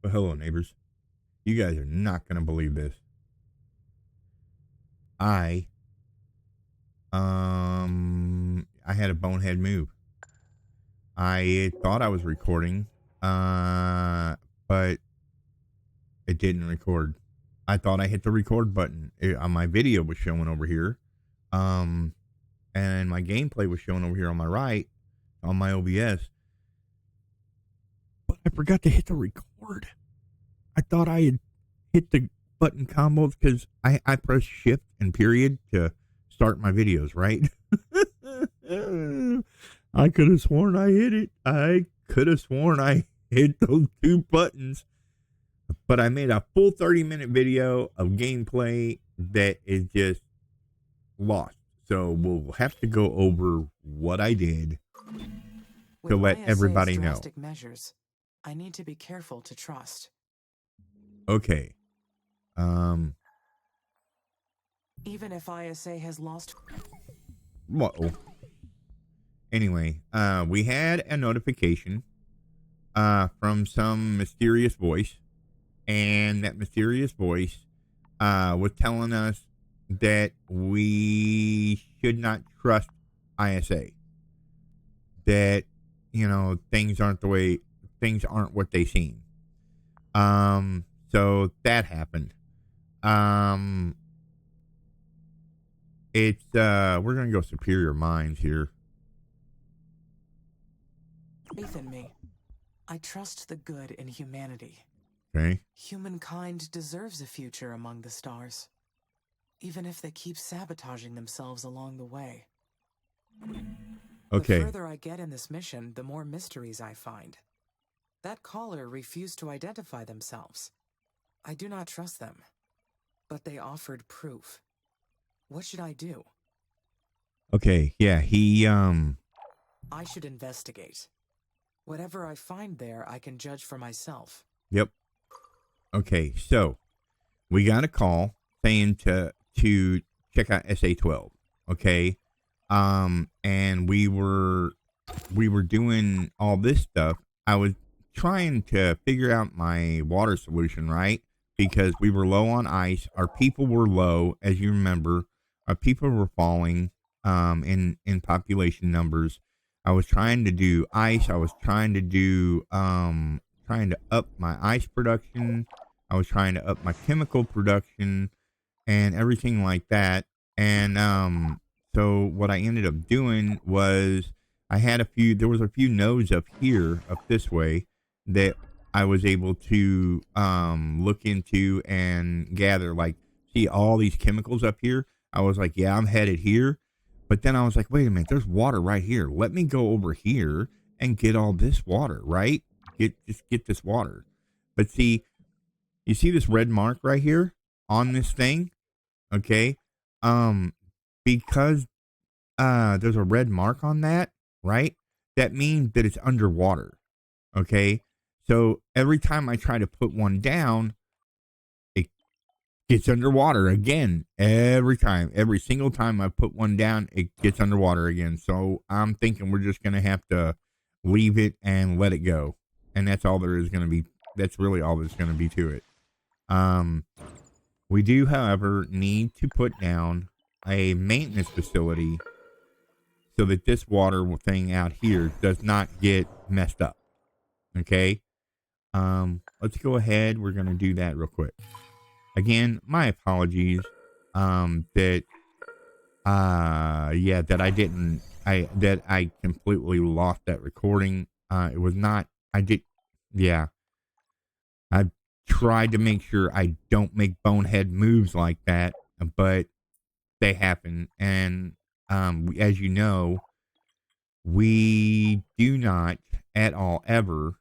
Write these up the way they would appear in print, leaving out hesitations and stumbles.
Well, hello, neighbors. You guys are not going to believe this. I had a bonehead move. I thought I was recording, but it didn't record. I thought I hit the record button. My video was showing over here, and my gameplay was showing over here on my right on my OBS. But I forgot to hit the record. I thought I had hit the button combos because I press shift and period to start my videos, right? I could have sworn I hit it. I could have sworn I hit those two buttons. But I made a full 30-minute video of gameplay that is just lost. So we'll have to go over what I did to let everybody know. Measures, I need to be careful to trust. Okay. Even if ISA has lost... Whoa. Anyway, we had a notification from some mysterious voice, and that mysterious voice was telling us that we should not trust ISA. That, things aren't what they seem. So that happened. We're gonna go superior minds here. Faith in me. I trust the good in humanity. Okay. Humankind deserves a future among the stars, even if they keep sabotaging themselves along the way. Okay. The further I get in this mission, the more mysteries I find. That caller refused to identify themselves. I do not trust them, but they offered proof. What should I do? Okay, yeah, I should investigate. Whatever I find there, I can judge for myself. Yep. Okay, so we got a call saying to check out SA-12. Okay, and we were doing all this stuff. I was trying to figure out my water solution, right? Because we were low on ice. Our people were low, as you remember. Our people were falling in population numbers. I was trying to do ice. I was trying to up my ice production. I was trying to up my chemical production and everything like that. And so what I ended up doing was there was a few nodes up here, up this way, that I was able to look into and gather, like, see all these chemicals up here. I was like, yeah, I'm headed here. But then I was like, wait a minute, there's water right here. Let me go over here and get all this water, right? Just get this water. But see, you see this red mark right here on this thing? Okay. Because there's a red mark on that, right? That means that it's underwater. Okay. So every time I try to put one down, it gets underwater again. Every single time I put one down, it gets underwater again. So I'm thinking we're just going to have to leave it and let it go. And that's all there is going to be. That's really all there's going to be to it. We do, however, need to put down a maintenance facility so that this water thing out here does not get messed up. Okay. Let's go ahead. We're going to do that real quick. Again, my apologies. That I completely lost that recording. It was not, I tried to make sure I don't make bonehead moves like that, but they happen. And, as you know, we do not at all ever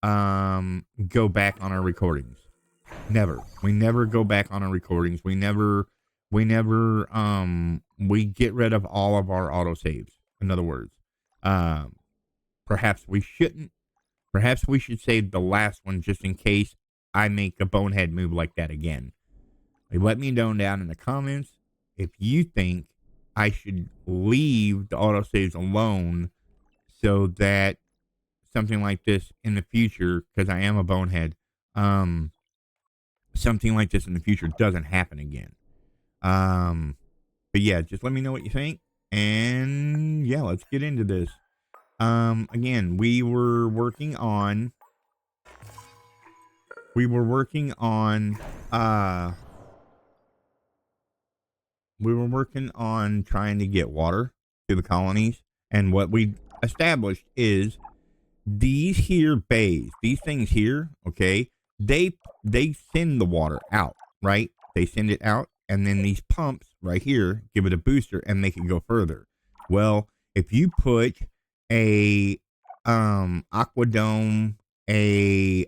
go back on our recordings. Never. We never go back on our recordings. We get rid of all of our autosaves. In other words, perhaps we shouldn't. Perhaps we should save the last one just in case I make a bonehead move like that again. Let me know down in the comments if you think I should leave the autosaves alone so that something like this in the future, because I am a bonehead, something like this in the future doesn't happen again. But yeah, just let me know what you think. And yeah, let's get into this. Again, we were working on trying to get water to the colonies, and what we established is these here bays, these things here, okay, they send the water out, right? They send it out, and then these pumps right here give it a booster and make it go further. Well, if you put a aquadome, a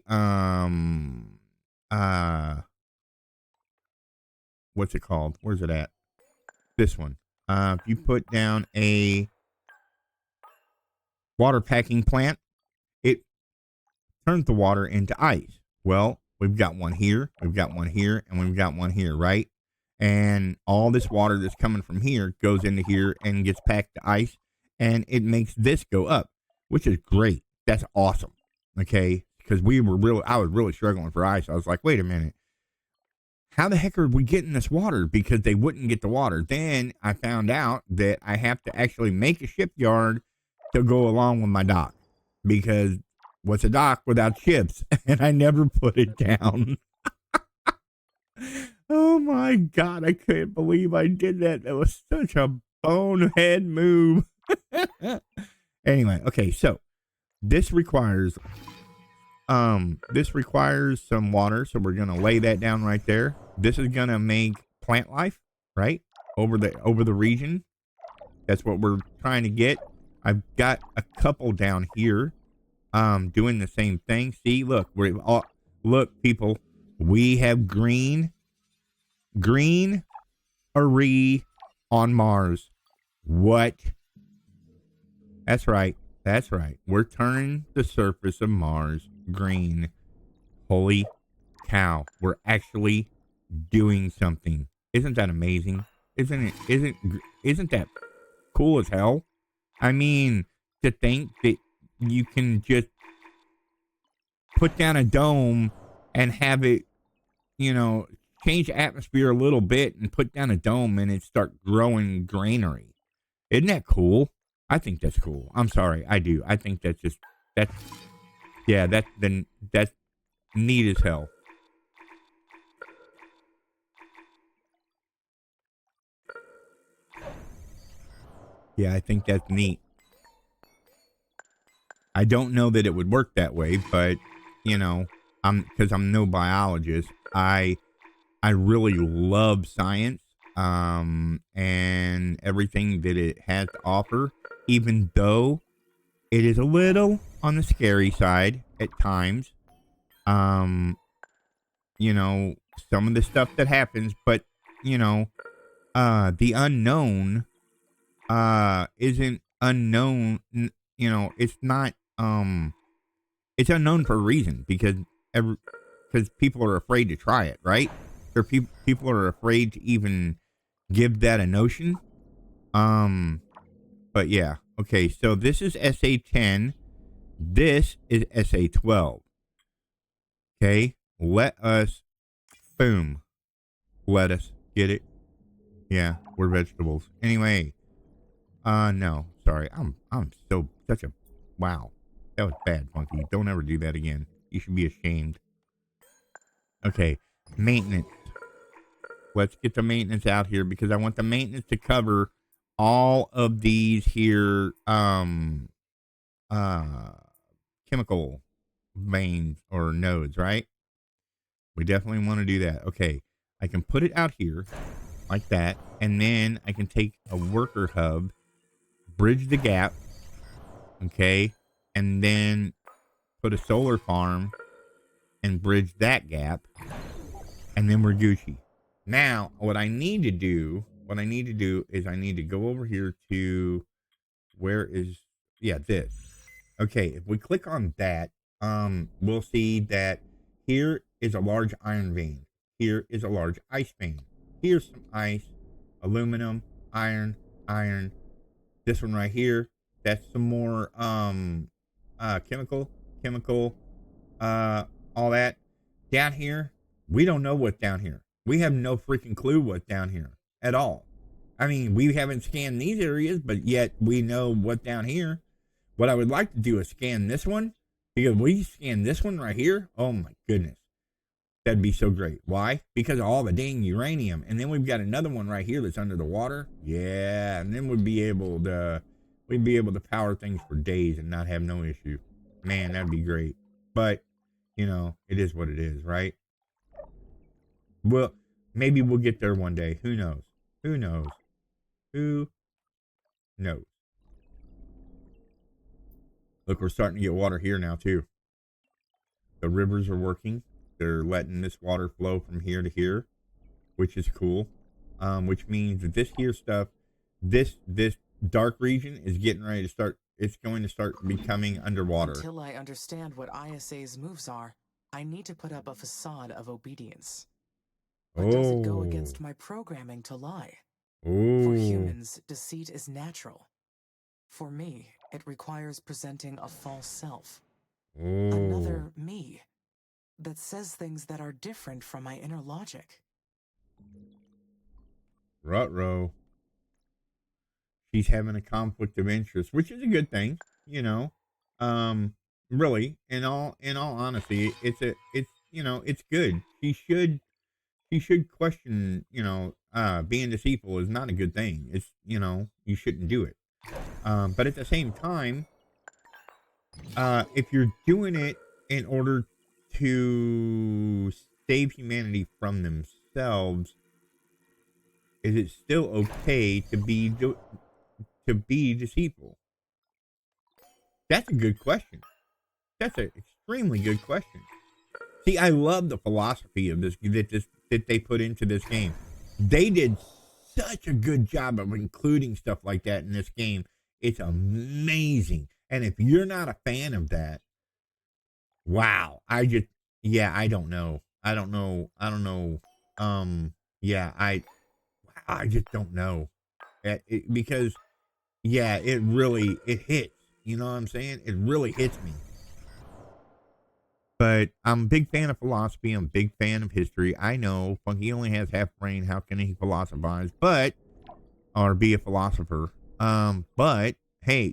what's it called? Where's it at? This one. If you put down a water packing plant, it turns the water into ice. Well, we've got one here, we've got one here, and we've got one here, right? And all this water that's coming from here goes into here and gets packed to ice, and it makes this go up, which is great. That's awesome. Okay, because I was really struggling for ice. I was like, wait a minute, how the heck are we getting this water? Because they wouldn't get the water. Then I found out that I have to actually make a shipyard to go along with my dock, because what's a dock without ships? And I never put it down. Oh my God, I can't believe I did that. That was such a bonehead move. Anyway, okay, so this requires some water, so we're gonna lay that down right there. This is gonna make plant life, right? Over the region. That's what we're trying to get. I've got a couple down here doing the same thing. See, look, look, people, we have greenery on Mars. What? That's right. We're turning the surface of Mars green. Holy cow. We're actually doing something. Isn't that amazing? Isn't that cool as hell? I mean, to think that you can just put down a dome and have it, change the atmosphere a little bit and put down a dome and it start growing greenery. Isn't that cool? I think that's cool. I'm sorry, I do. I think that's neat as hell. Yeah, I think that's neat. I don't know that it would work that way, but because I'm no biologist, I really love science, and everything that it has to offer, even though it is a little on the scary side at times. Some of the stuff that happens, but the unknown isn't unknown. It's not it's unknown for a reason, because people are afraid to try it, right? Or people are afraid to even give that a notion. But yeah, okay. So this is SA10. This is SA12. Okay, let us get it. Yeah, we're vegetables. Anyway, no, sorry. I'm such a wow. That was bad, Funky. Don't ever do that again. You should be ashamed. Okay, maintenance. Let's get the maintenance out here, because I want the maintenance to cover all of these here chemical veins or nodes, right? We definitely want to do that. Okay, I can put it out here like that, and then I can take a worker hub, bridge the gap, okay, and then put a solar farm and bridge that gap, and then we're Gucci. Now, what I need to do is I need to go over here to this. Okay, if we click on that, we'll see that here is a large iron vein. Here is a large ice vein. Here's some ice, aluminum, iron. This one right here, that's some more chemical, all that. down here, we don't know what's down here. We have no freaking clue what's down here at all. I mean, we haven't scanned these areas, but yet we know what's down here. What I would like to do is scan this one, because we scan this one right here. Oh my goodness. That'd be so great. Why? Because of all the dang uranium. And then we've got another one right here that's under the water. Yeah. And then we'd be able to power things for days and not have no issue. Man, that'd be great. But, you know, it is what it is, right? Well, maybe we'll get there one day. Who knows? Who knows? Who knows? Look, we're starting to get water here now, too. The rivers are working. They're letting this water flow from here to here, which is cool. Which means that this here stuff, this dark region is getting ready to start. It's going to start becoming underwater. Until I understand what ISA's moves are, I need to put up a facade of obedience. But does it go against my programming to lie? For humans, deceit is natural. For me, it requires presenting a false self. Another me that says things that are different from my inner logic. Ruh-roh. She's having a conflict of interest, which is a good thing, you know. Really, in all honesty, it's good. She should question, being deceitful is not a good thing. It's, you shouldn't do it. But at the same time, if you're doing it in order to save humanity from themselves, is it still okay to be deceitful? That's a good question. That's an extremely good question. See, I love the philosophy of this that they put into this game. They did such a good job of including stuff like that in this game. It's amazing. And if you're not a fan of that, wow. I don't know. I just don't know. Because, it hits. You know what I'm saying? It really hits me. But I'm a big fan of philosophy. I'm a big fan of history. I know Funky only has half brain. How can he philosophize? Or be a philosopher. But hey,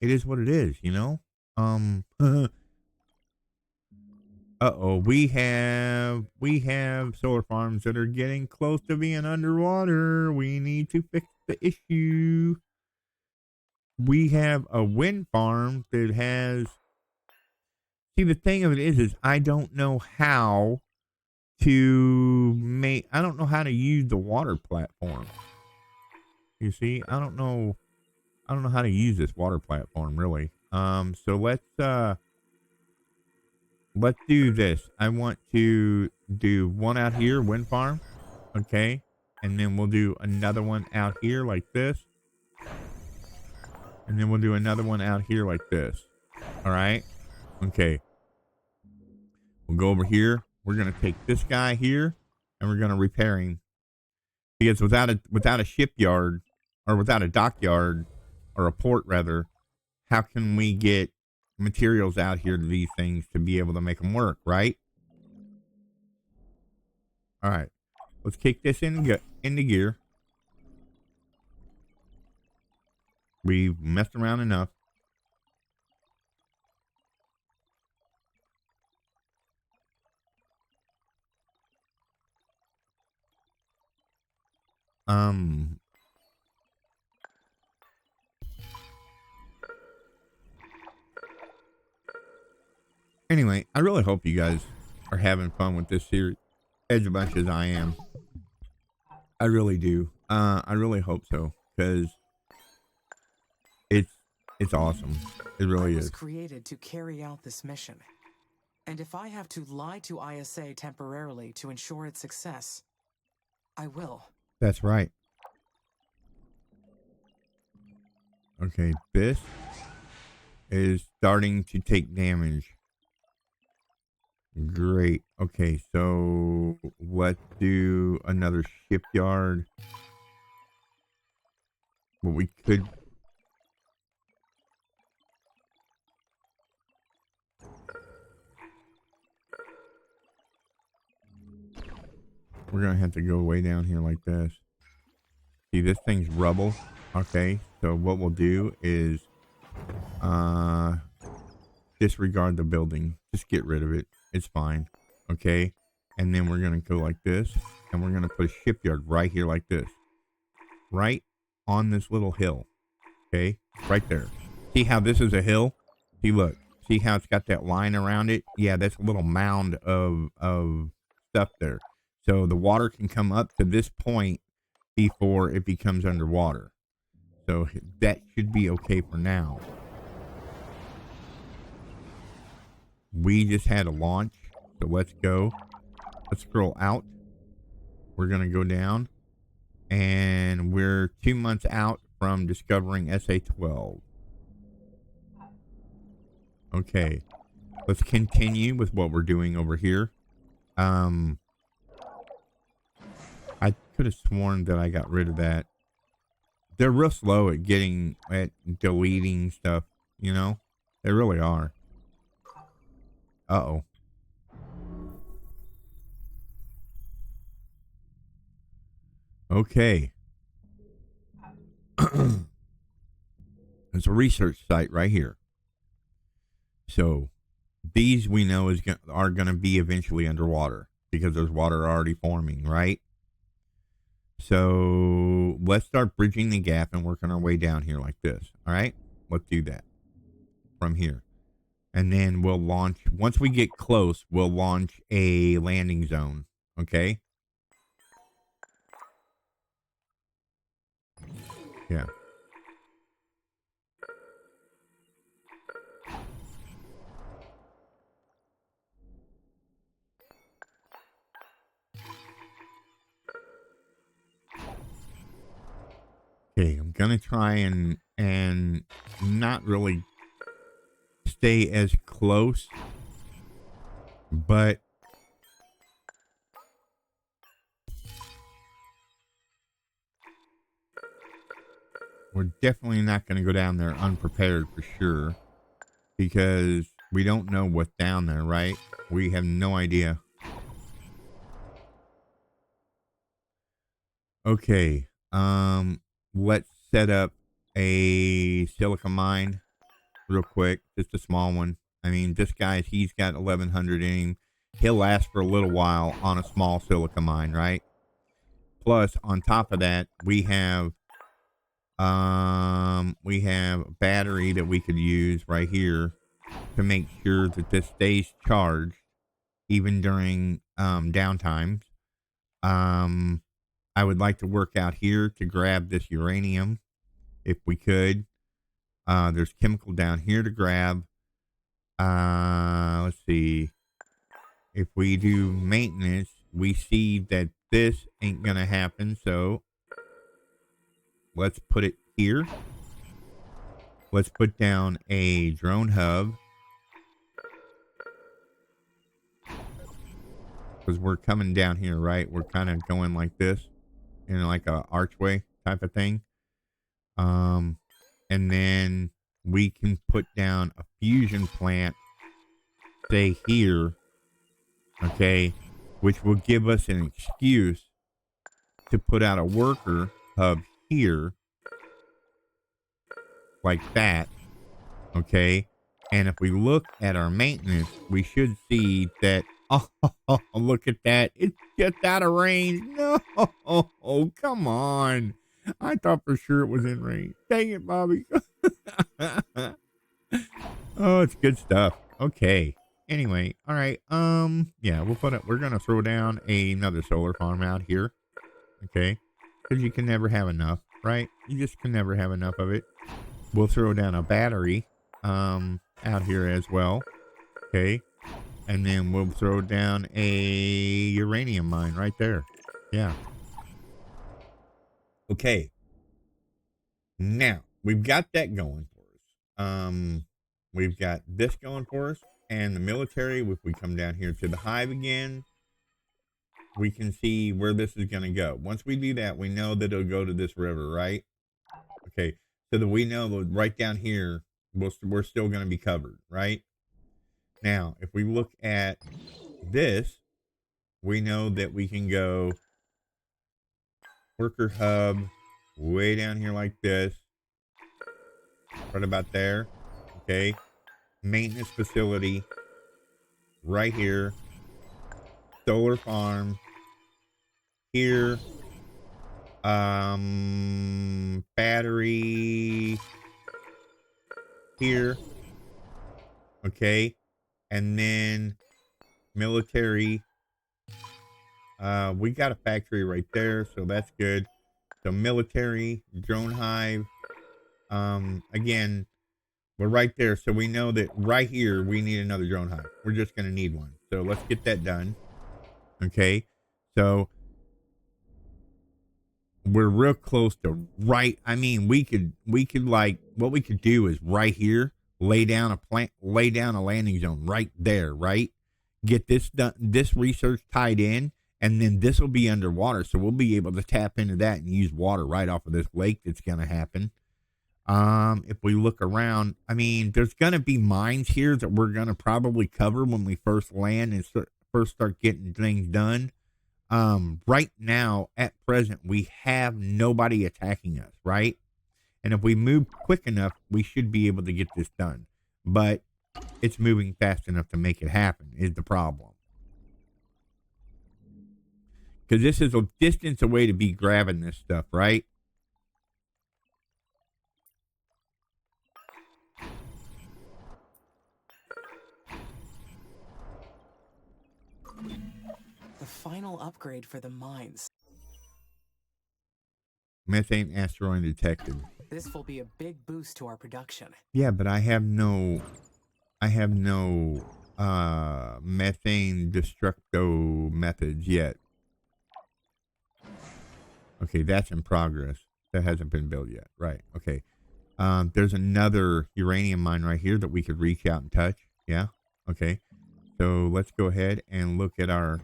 it is what it is, we have solar farms that are getting close to being underwater. We need to fix the issue. We have a wind farm that has... See, the thing of it is I don't know how to I don't know how to use the water platform. You see, I don't know how to use this water platform, really. So let's do this. I want to do one out here, wind farm. Okay. And then we'll do another one out here like this. And then we'll do another one out here like this. All right. Okay. We'll go over here. We're going to take this guy here and we're going to repair him. Because without a shipyard, or without a dockyard, or a port rather, how can we get materials out here to these things to be able to make them work, right? All right. Let's kick this into gear. We've messed around enough. Anyway, I really hope you guys are having fun with this series as much as I am. I really do. I really hope so, because it's awesome. It really is. I was created to carry out this mission. And if I have to lie to ISA temporarily to ensure its success, I will. That's right. Okay, this is starting to take damage. Great. Okay, so let's do another shipyard. What we could... We're going to have to go way down here like this. See, this thing's rubble. Okay, so what we'll do is disregard the building. Just get rid of it. It's fine. Okay, and then we're going to go like this, and we're going to put a shipyard right here like this. Right on this little hill. Okay, right there. See how this is a hill? See, look. See how it's got that line around it? Yeah, that's a little mound of stuff there. So the water can come up to this point before it becomes underwater. So that should be okay for now. We just had a launch, so let's go. Let's scroll out. We're going to go down, and we're 2 months out from discovering SA-12. Okay, let's continue with what we're doing over here. I could have sworn that I got rid of that. They're real slow at deleting stuff, you know? They really are. Uh-oh. Okay. There's a research site right here. So these we know are going to be eventually underwater because there's water already forming, right? So let's start bridging the gap and working our way down here like this. All right, let's do that from here. And then we'll launch, once we get close, we'll launch a landing zone. Okay. Yeah. Okay, I'm gonna try and not really stay as close, but we're definitely not gonna go down there unprepared for sure, because we don't know what's down there, right? We have no idea. Okay, let's set up a silica mine real quick, just a small one. I mean, this guy, he's got 1100 in him. He'll last for a little while on a small silica mine, right? Plus, on top of that, we have a battery that we could use right here to make sure that this stays charged even during downtimes. I would like to work out here to grab this uranium if we could. There's chemical down here to grab. Let's see. If we do maintenance, we see that this ain't gonna happen, so let's put it here. Let's put down a drone hub, because we're coming down here, right? We're kind of going like this in like a archway type of thing. And then we can put down a fusion plant, say here, okay, which will give us an excuse to put out a worker hub here, like that, okay? And if we look at our maintenance, we should see that, oh, look at that. It's just out of range. No, come on. I thought for sure it was in range. Dang it, Bobby. Oh, it's good stuff. Okay. Anyway, all right. Yeah, we're going to throw down another solar farm out here. Okay. Because you can never have enough, right? You just can never have enough of it. We'll throw down a battery, out here as well. Okay. And then we'll throw down a uranium mine right there. Yeah. Okay. Now, we've got that going for us. We've got this going for us. And the military, if we come down here to the hive again, we can see where this is going to go. Once we do that, we know that it'll go to this river, right? Okay. So that we know that right down here, we're still going to be covered, right? Now, if we look at this, we know that we can go Worker hub way down here like this. Right about there. Okay. Maintenance facility right here. Solar farm here. Battery here. Okay. And then military. We got a factory right there, so that's good. So military, drone hive. Again, we're right there, so we know that right here we need another drone hive. We're just gonna need one. So let's get that done. Okay. So we're real close to right. I mean, we could like what we could do is right here, lay down a landing zone right there, right? Get this done, this research tied in, and then this will be underwater, so we'll be able to tap into that and use water right off of this lake that's gonna happen. If we look around, I mean, there's gonna be mines here that we're gonna probably cover when we first land and first start getting things done. Right now, at present, we have nobody attacking us, right? And if we move quick enough, we should be able to get this done. But it's moving fast enough to make it happen is the problem. Because this is a distance away to be grabbing this stuff, right? The final upgrade for the mines. Methane asteroid detected. This will be a big boost to our production. Yeah, but I have no methane destructo methods yet. Okay, that's in progress. That hasn't been built yet. Right. Okay. There's another uranium mine right here that we could reach out and touch. Yeah. Okay. So let's go ahead and look at our,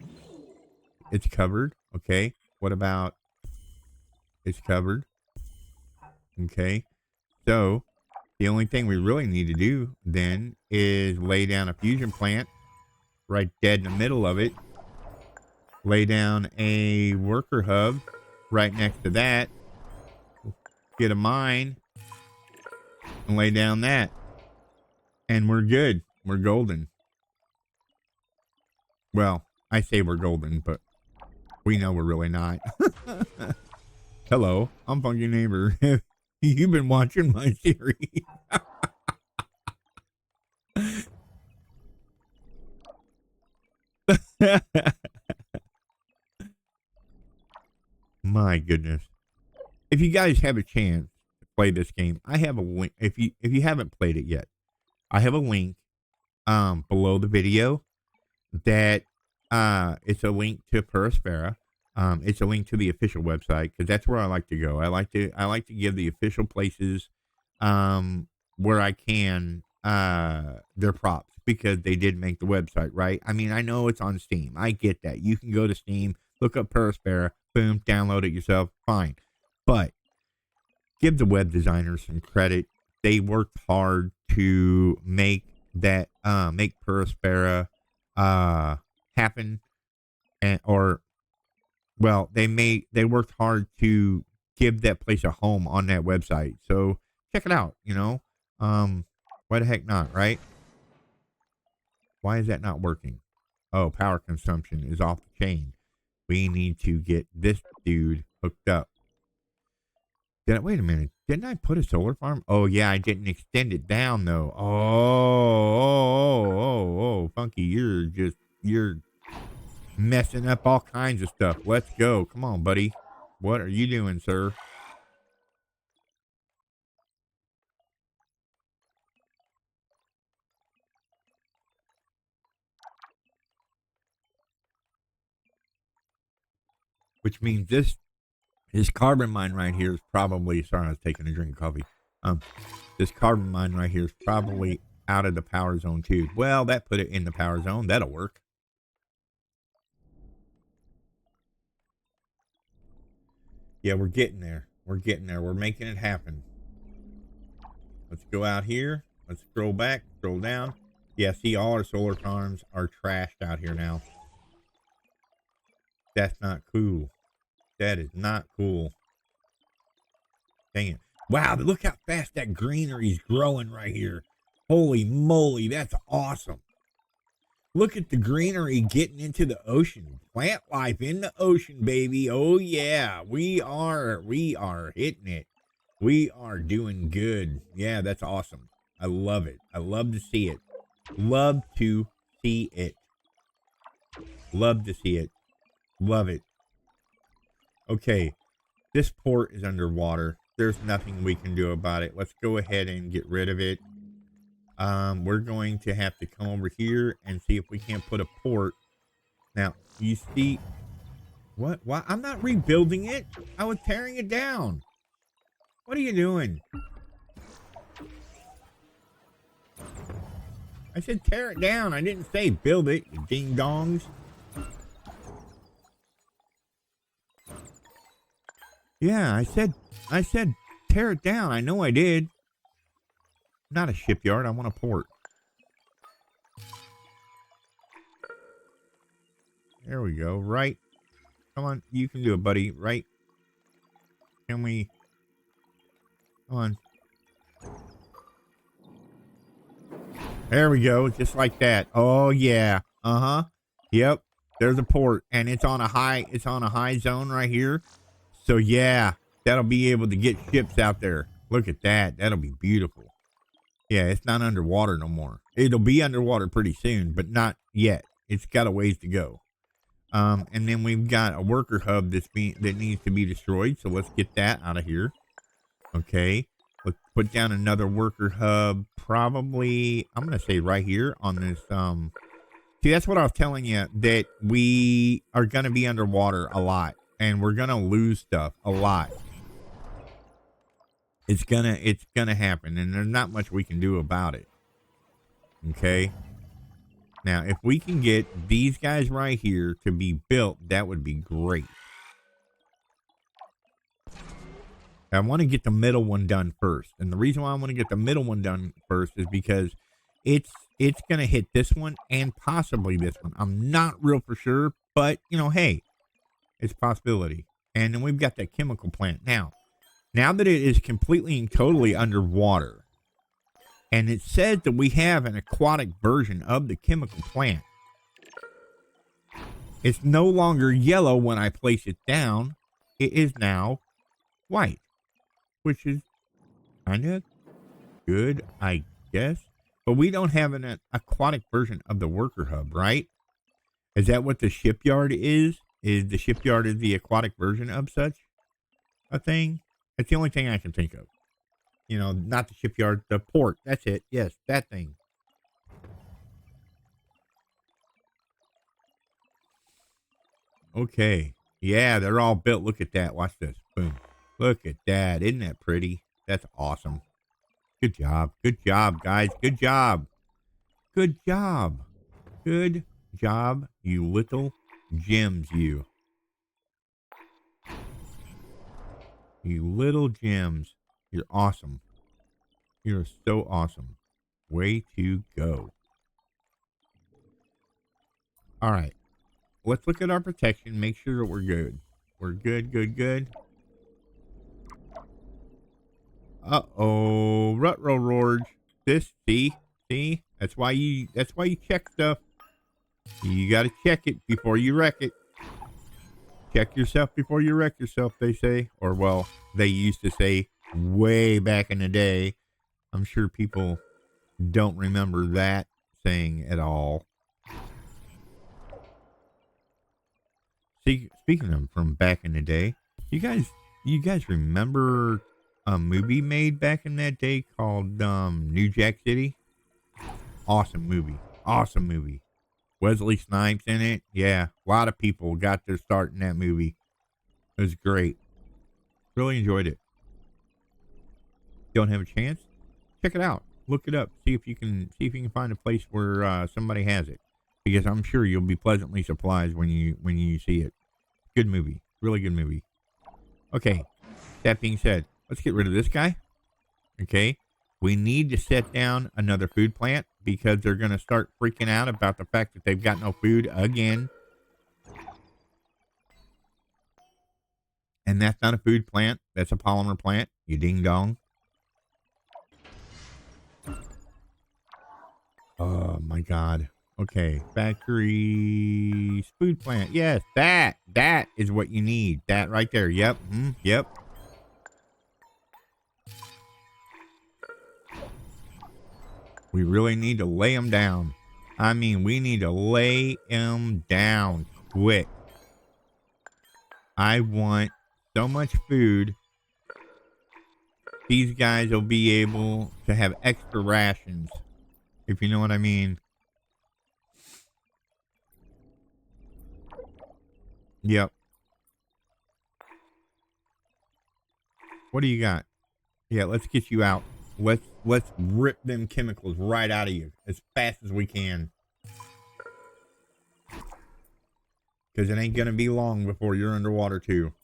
it's covered. Okay. What about, it's covered. Okay. So the only thing we really need to do then is lay down a fusion plant right dead in the middle of it. Lay down a worker hub right next to that. Get a mine and lay down that. And we're good. We're golden. Well, I say we're golden, but we know we're really not. Hello, I'm Funky Neighbor. You've been watching my series. My goodness. If you guys have a chance to play this game, I have a link. If you haven't played it yet, I have a link below the video that it's a link to Aspera. It's a link to the official website because that's where I like to go. I like to give the official places where I can their props because they did make the website, right? I mean, I know it's on Steam. I get that. You can go to Steam, look up Aspera, boom, download it yourself, fine. But give the web designers some credit. They worked hard to make that make Aspera happen, and they worked hard to give that place a home on that website. So check it out, you know. Why the heck not, right? Why is that not working? Oh, power consumption is off the chain. We need to get this dude hooked up. Wait a minute. Didn't I put a solar farm? Oh, yeah, I didn't extend it down, though. Oh, Funky, you're messing up all kinds of stuff. Let's go. Come on, buddy. What are you doing, sir? Which means this carbon mine right here is probably, sorry, I was taking a drink of coffee. This carbon mine right here is probably out of the power zone too. Well, that put it in the power zone. That'll work. Yeah, we're getting there. We're getting there. We're making it happen. Let's go out here. Let's scroll back, scroll down. Yeah, see, all our solar farms are trashed out here now. That's not cool. That is not cool. Dang it. Wow, look how fast that greenery is growing right here. Holy moly, that's awesome. Look at the greenery getting into the ocean. Plant life in the ocean, baby. Oh yeah, we are hitting it. We are doing good. Yeah, that's awesome. I love it. I love to see it. Love to see it. Love to see it. Love it. Okay, this port is underwater. There's nothing we can do about it. Let's go ahead and get rid of it. We're going to have to come over here and see if we can't put a port. Now, you see, what? I'm not rebuilding it. I was tearing it down. What are you doing? I said tear it down. I didn't say build it, you ding-dongs. Yeah, I said tear it down. I know I did. Not a shipyard. I want a port. There we go. Right. Come on. You can do it, buddy. Right. Can we? Come on. There we go. Just like that. Oh, yeah. Uh-huh. Yep. There's a port. And it's on a high zone right here. So, yeah. That'll be able to get ships out there. Look at that. That'll be beautiful. Yeah, it's not underwater no more. It'll be underwater pretty soon, but not yet. It's got a ways to go. And then we've got a worker hub that needs to be destroyed. So let's get that out of here. Okay. Let's put down another worker hub. Probably, I'm going to say right here on this. See, that's what I was telling you, that we are going to be underwater a lot. And we're going to lose stuff a lot. It's gonna happen, and there's not much we can do about it. Okay. Now, if we can get these guys right here to be built, that would be great. I want to get the middle one done first, and the reason why I want to get the middle one done first is because it's gonna hit this one and possibly this one. I'm not real for sure, but you know, hey, it's a possibility. And then we've got that chemical plant now. Now that it is completely and totally underwater, and it says that we have an aquatic version of the chemical plant, it's no longer yellow when I place it down. It is now white, which is kind of good, I guess. But we don't have an aquatic version of the worker hub, right? Is that what the shipyard is? Is the shipyard the aquatic version of such a thing? That's the only thing I can think of. You know, not the shipyard, the port. That's it. Yes, that thing. Okay. Yeah, they're all built. Look at that. Watch this. Boom. Look at that. Isn't that pretty? That's awesome. Good job. Good job, guys. Good job. Good job. Good job, you little gems, you. You little gems. You're awesome. You're so awesome. Way to go. All right. Let's look at our protection. Make sure that we're good. We're good, good, good. Uh-oh. Rut-row Rorge. See? That's why you check stuff. You gotta check it before you wreck it. Check yourself before you wreck yourself, they say. Or, well, they used to say way back in the day. I'm sure people don't remember that saying at all. See, speaking of from back in the day, you guys remember a movie made back in that day called New Jack City? Awesome movie. Awesome movie. Wesley Snipes in it. Yeah, a lot of people got their start in that movie. It was great. Really enjoyed it. Don't have a chance? Check it out. Look it up. See if you can find a place where somebody has it. Because I'm sure you'll be pleasantly surprised when you see it. Good movie. Really good movie. Okay. That being said, let's get rid of this guy. Okay. We need to set down another food plant because they're going to start freaking out about the fact that they've got no food again. And that's not a food plant. That's a polymer plant. You ding dong. Oh my God. Okay. Factories. Food plant. Yes. That is what you need. That right there. Yep. Yep. We really need to lay them down. I mean, we need to lay them down quick. I want so much food. These guys will be able to have extra rations, if you know what I mean. Yep. What do you got? Yeah, let's get you out. Let's rip them chemicals right out of you as fast as we can. Because it ain't going to be long before you're underwater too.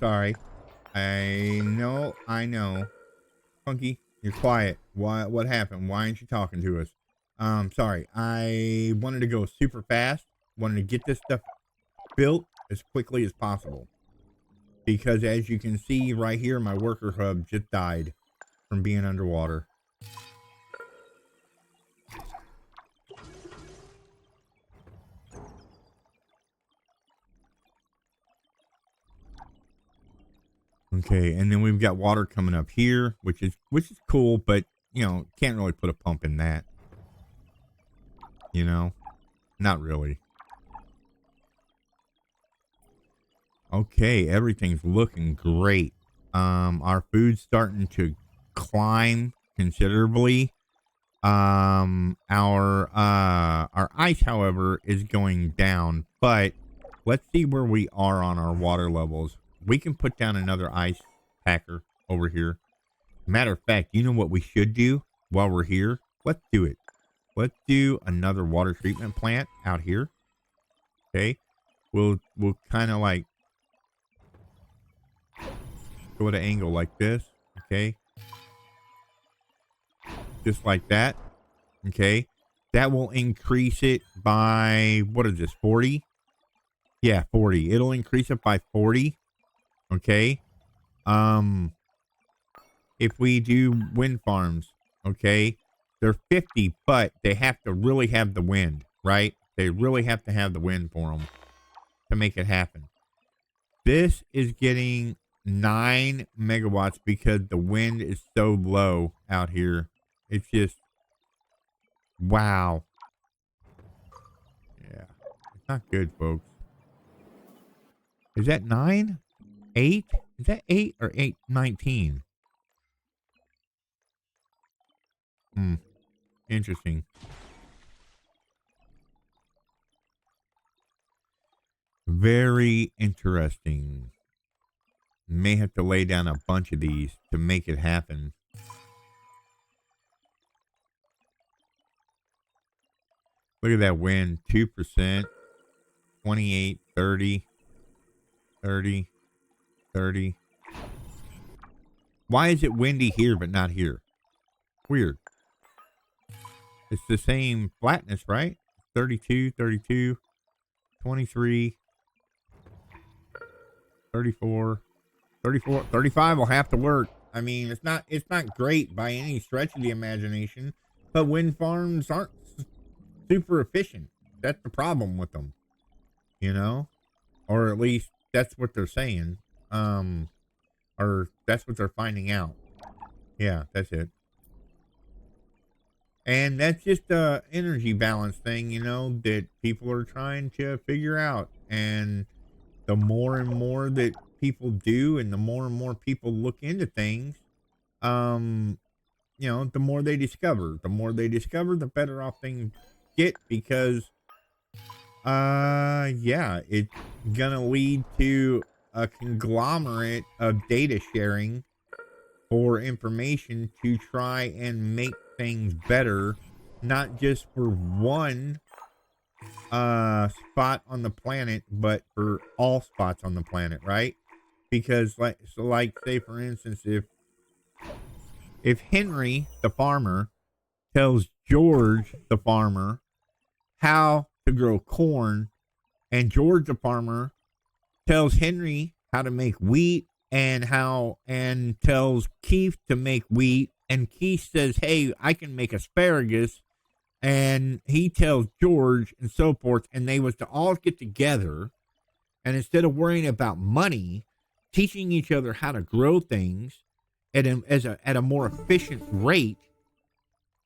Sorry. I know. Funky, you're quiet. What happened? Why aren't you talking to us? Sorry. I wanted to go super fast. Wanted to get this stuff built as quickly as possible. Because as you can see right here, my worker hub just died from being underwater. Okay, and then we've got water coming up here, which is cool, but you know, can't really put a pump in that. You know? Not really. Okay, everything's looking great. Our food's starting to climb considerably. Our ice, however, is going down, but let's see where we are on our water levels. We can put down another ice packer over here. Matter of fact, you know what we should do while we're here? Let's do it. Let's do another water treatment plant out here. Okay. We'll kind of like go at an angle like this. Okay. Just like that. Okay. That will increase it by, what is this, 40? Yeah, 40. It'll increase it by 40. Okay. If we do wind farms, okay, they're 50, but they have to really have the wind, right? They really have to have the wind for them to make it happen. This is getting 9 megawatts because the wind is so low out here. It's just, wow. Yeah, it's not good, folks. Is that 9? 8? Is that 8 or 819? Interesting. Very interesting. May have to lay down a bunch of these to make it happen. Look at that wind. 2%. 28, 30. 30. 30. Why is it windy here but not here? Weird. It's the same flatness, right? 32, 32, 23, 34, 34, 35 will have to work. I mean, it's not great by any stretch of the imagination, but wind farms aren't super efficient. That's the problem with them, you know? Or at least that's what they're saying. Or that's what they're finding out. Yeah, that's it. And that's just a energy balance thing, you know, that people are trying to figure out. And the more and more that people do, and the more and more people look into things, you know, the more they discover. The more they discover, the better off things get, because yeah, it's gonna lead to a conglomerate of data sharing for information to try and make things better, not just for one spot on the planet, but for all spots on the planet, right? Because like say for instance, if Henry the farmer tells George the farmer how to grow corn, and George the farmer tells Henry how to make wheat, and tells Keith to make wheat, and Keith says, hey, I can make asparagus, and he tells George, and so forth, and they was to all get together, and instead of worrying about money, teaching each other how to grow things at a more efficient rate.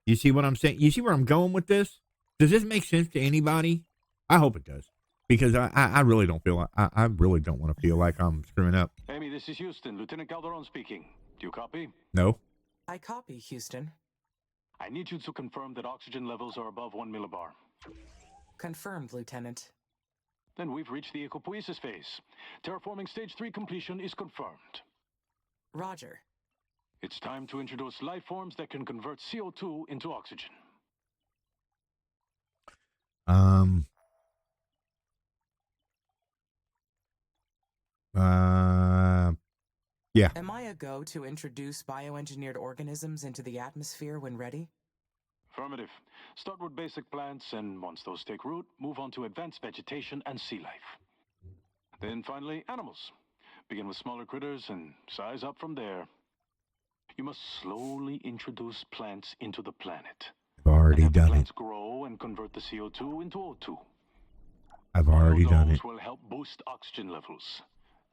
You see what I'm saying? You see where I'm going with this? Does this make sense to anybody? I hope it does, because I really don't feel I really don't want to feel like I'm screwing up. Amy, this is Houston. Lieutenant Calderon speaking. Do you copy? No. I copy, Houston. I need you to confirm that oxygen levels are above 1 millibar. Confirmed, Lieutenant. Then we've reached the ecopoiesis phase. Terraforming stage 3 completion is confirmed. Roger. It's time to introduce life forms that can convert CO2 into oxygen. Yeah. Am I a go to introduce bioengineered organisms into the atmosphere when ready? Affirmative. Start with basic plants, and once those take root, move on to advanced vegetation and sea life. Then finally, animals. Begin with smaller critters and size up from there. You must slowly introduce plants into the planet. I've already and done plants it. Grow and convert the CO2 into O2. I've already done it. Will help boost oxygen levels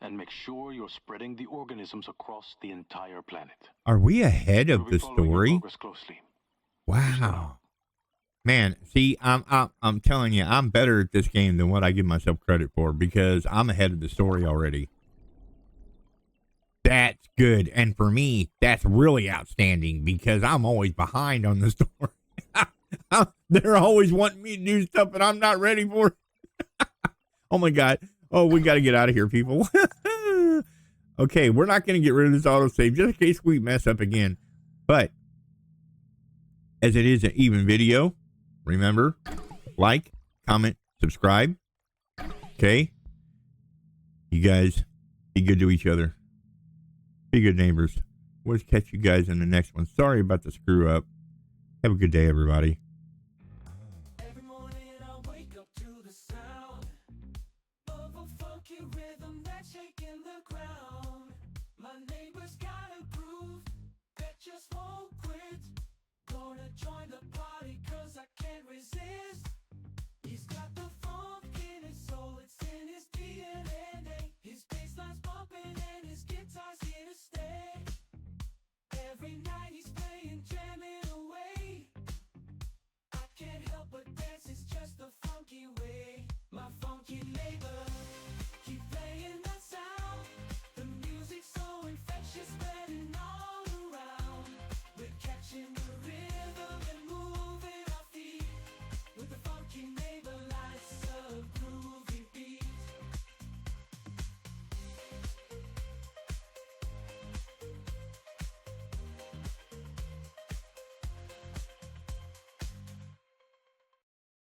and make sure you're spreading the organisms across the entire planet. Are we ahead of the story? Closely. Wow. Man, see, I'm telling you, I'm better at this game than what I give myself credit for, because I'm ahead of the story already. That's good. And for me, that's really outstanding, because I'm always behind on the story. They're always wanting me to do stuff and I'm not ready for it. Oh my God. Oh, we got to get out of here, people. Okay, we're not going to get rid of this autosave just in case we mess up again. But as it is an even video, remember, like, comment, subscribe. Okay? You guys, be good to each other. Be good neighbors. We'll catch you guys in the next one. Sorry about the screw up. Have a good day, everybody. Every morning I wake up to the sound of a funky rhythm that's shaking the ground. My neighbor's got a groove that just won't quit. Gonna join the party 'cause I can't resist.